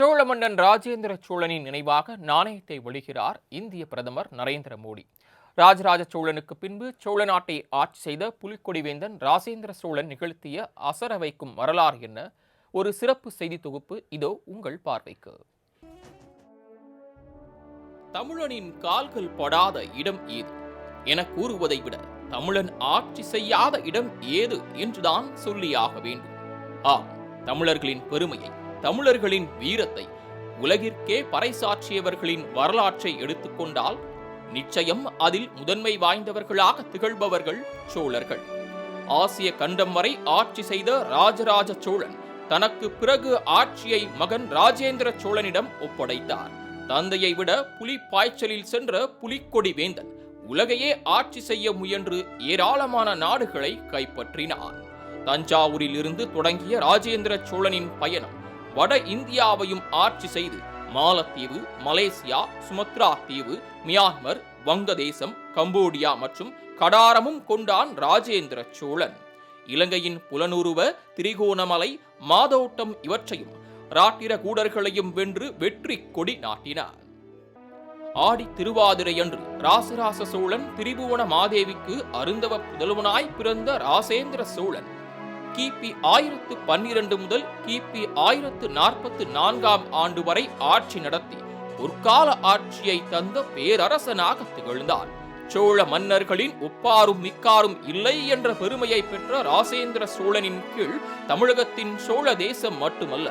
சோழ மன்னன் ராஜேந்திர சோழனின் நினைவாக நாணயத்தை வெளியிகிறார் இந்திய பிரதமர் நரேந்திர மோடி. ராஜராஜ சோழனுக்கு பின்பு சோழ நாட்டை ஆட்சி செய்த புலிக்கொடிவேந்தன் ராஜேந்திர சோழன் நிகழ்த்திய அசர வைக்கும் வரலாறு என்ன? ஒரு சிறப்பு செய்தி தொகுப்பு இதோ உங்கள் பார்வைக்கு. தமிழனின் கால்கள் படாத இடம் ஏது என கூறுவதை விட தமிழன் ஆட்சி செய்யாத இடம் ஏது என்றுதான் சொல்லியாக வேண்டும். ஆம், தமிழர்களின் பெருமையை, தமிழர்களின் வீரத்தை, உலகிற்கே பறைசாற்றியவர்களின் வரலாற்றை எடுத்துக்கொண்டால் நிச்சயம் அதில் முதன்மை வாய்ந்தவர்களாக திகழ்பவர்கள் சோழர்கள். ஆசிய கண்டம் வரை ஆட்சி செய்த ராஜராஜ சோழன் தனக்கு பிறகு ஆட்சியை மகன் ராஜேந்திர சோழனிடம் ஒப்படைத்தார். தந்தையை விட புலி பாய்ச்சலில் சென்ற புலிக்கொடி வேந்தன் உலகையே ஆட்சி செய்ய முயன்று ஏராளமான நாடுகளை கைப்பற்றினான். தஞ்சாவூரில் இருந்து தொடங்கிய ராஜேந்திர சோழனின் பயணம் வட இந்தியாவையும் ஆட்சி செய்து மாலத்தீவு, மலேசியா, சுமத்ரா தீவு, மியான்மர், வங்கதேசம், கம்போடியா மற்றும் கடாரமும் கொண்டான் ராஜேந்திர சோழன். இலங்கையின் புலனுருவ, திரிகோணமலை, மாதோட்டம் இவற்றையும் ராட்டிரகூடர்களையும் வென்று வெற்றி கொடி நாட்டினார். ஆடி திருவாதிரையன்று ராசராச சோழன் திரிபுவன மாதேவிக்கு அருந்தவ புதல்வனாய் பிறந்த ராசேந்திர சோழன் கிபி 1012 முதல் கிபி 1044 ஆண்டு வரை ஆட்சி நடத்தி பொற்கால ஆட்சியை தந்த பேரரசனாக திகழ்ந்தார். சோழ மன்னர்களின் ஒப்பாரும் மிக்காரும் இல்லை என்ற பெருமையை பெற்ற ராசேந்திர சோழனின் கீழ் தமிழகத்தின் சோழ தேசம் மட்டுமல்ல,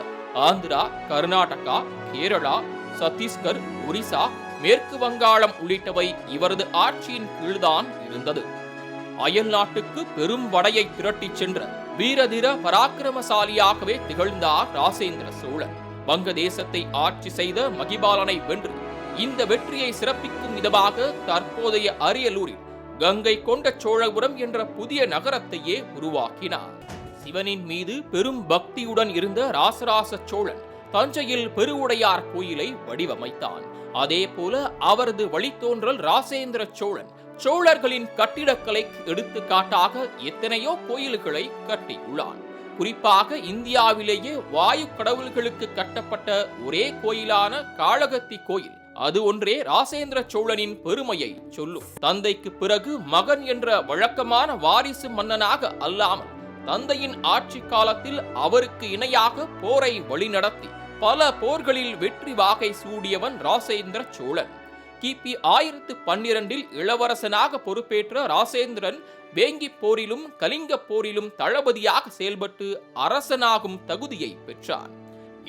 ஆந்திரா, கர்நாடகா, கேரளா, சத்தீஸ்கர், ஒரிசா, மேற்கு வங்காளம் உள்ளிட்டவை இவரது ஆட்சியின் கீழ்தான் இருந்தது. அயல் நாட்டுக்கு பெரும் படையை திரட்டிச் சென்ற வீரதீர பராக்கிரமசாலியாகவே திகழ்ந்தார் ராசேந்திர சோழன். வங்கதேசத்தை ஆட்சி செய்த மகிபாலனை வென்று இந்த வெற்றியை சிறப்பிக்கும் விதமாக தற்போதைய அரியலூரில் கங்கை கொண்ட சோழபுரம் என்ற புதிய நகரத்தையே உருவாக்கினார். சிவனின் மீது பெரும் பக்தியுடன் இருந்த ராசராச சோழன் தஞ்சையில் பெருவுடையார் கோயிலை வடிவமைத்தான். அதே போல அவரது வழித்தோன்றல் ராசேந்திர சோழன் சோழர்களின் கட்டிடக்கலைக்கு எடுத்துக்காட்டாக எத்தனையோ கோயில்களை கட்டியுள்ளான். குறிப்பாக இந்தியாவிலேயே வாயு கடவுள்களுக்கு கட்டப்பட்ட ஒரே கோயிலான காளகத்தி கோயில், அது ஒன்றே ராசேந்திர சோழனின் பெருமையை சொல்லும். தந்தைக்கு பிறகு மகன் என்ற வழக்கமான வாரிசு மன்னனாக அல்லாமல் தந்தையின் ஆட்சி காலத்தில் அவருக்கு இணையாக போரை வழிநடத்தி பல போர்களில் வெற்றி வாகை சூடியவன் ராசேந்திர சோழன். கிபி 1012 இளவரசனாக பொறுப்பேற்ற ராசேந்திரன் வேங்கி போரிலும் கலிங்க போரிலும் தளபதியாக செயல்பட்டு அரசனாகும் தகுதியை பெற்றான்.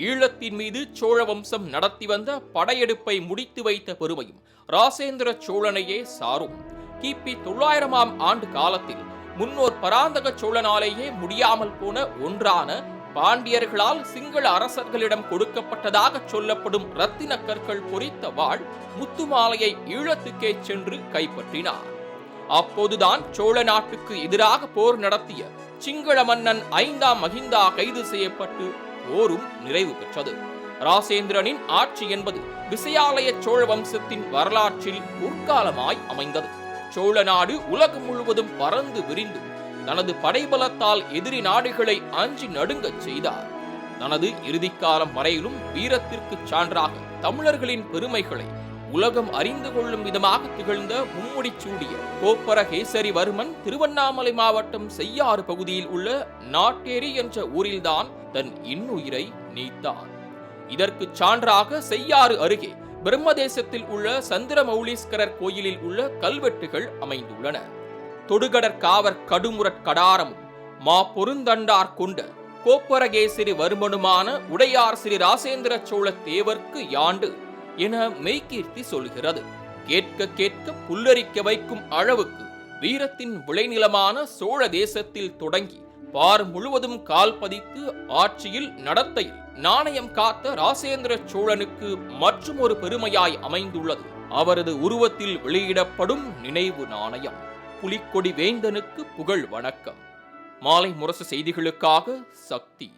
ஈழத்தின் மீது சோழ வம்சம் நடத்தி வந்த படையெடுப்பை முடித்து வைத்த பெருமையும் ராசேந்திர சோழனையே சாரும். கிபி 900 ஆண்டு காலத்தில் முன்னோர் பராந்தக சோழனாலேயே முடியாமல் போன ஒன்றான பாண்டியர்களால் சிங்கள அரசர்களிடம் கொடுக்கப்பட்டதாக சொல்லப்படும் ரத்தின கற்கள் பொறித்த வாள் முத்துமாலையை ஈழத்துக்கே சென்று கைப்பற்றினார். அப்போதுதான் சோழ நாட்டுக்கு எதிராக போர் நடத்திய சிங்கள மன்னன் 5ஆம் மகிந்தா கைது செய்யப்பட்டு போரும் நிறைவு பெற்றது. ராசேந்திரனின் ஆட்சி என்பது விசயாலய சோழ வம்சத்தின் வரலாற்றில் பொற்காலமாய் அமைந்தது. சோழ நாடு உலகம் முழுவதும் பறந்து விரிந்து தனது படைபலத்தால் எதிரி நாடுகளை அஞ்சி நடுங்கச் செய்தார். தனது இறுதிக்காலம் வரையிலும் வீரத்திற்கு சான்றாக தமிழர்களின் பெருமைகளை உலகம் அறிந்து கொள்ளும் விதமாக திகழ்ந்த மும்முடிச்சூடிய கோப்பரகேசரிவர்மன் திருவண்ணாமலை மாவட்டம் செய்யாறு பகுதியில் உள்ள நாட்டேரி என்ற ஊரில்தான் தன் இன்னுயிரை நீத்தான். இதற்கு சான்றாக செய்யாறு அருகே பிரம்மதேசத்தில் உள்ள சந்திரமௌலீஸ்வரர் கோயிலில் உள்ள கல்வெட்டுகள் அமைந்துள்ளன. தொடுகடற்காவர் கடுமுரட் கடாரமும் மா பொருந்தண்டார் கொண்ட கோப்பரகேசரி வர்மனுமான உடையார் ஸ்ரீ ராசேந்திர சோழ தேவர்க்கு யாண்டு என மெய்கீர்த்தி சொல்கிறது. கேட்க கேட்க புல்லரிக்க வைக்கும் அளவுக்கு வீரத்தின் விளைநிலமான சோழ தேசத்தில் தொடங்கி பார் முழுவதும் கால் பதித்து ஆட்சியில் நடத்தையில் நாணயம் காத்த ராசேந்திர சோழனுக்கு மற்றும் ஒரு பெருமையாய் அமைந்துள்ளது அவரது உருவத்தில் வெளியிடப்படும் நினைவு நாணயம். புலிக்கொடி வேந்தனுக்கு புகழ் வணக்கம். மாலை முரசு செய்திகளுக்காக சக்தி.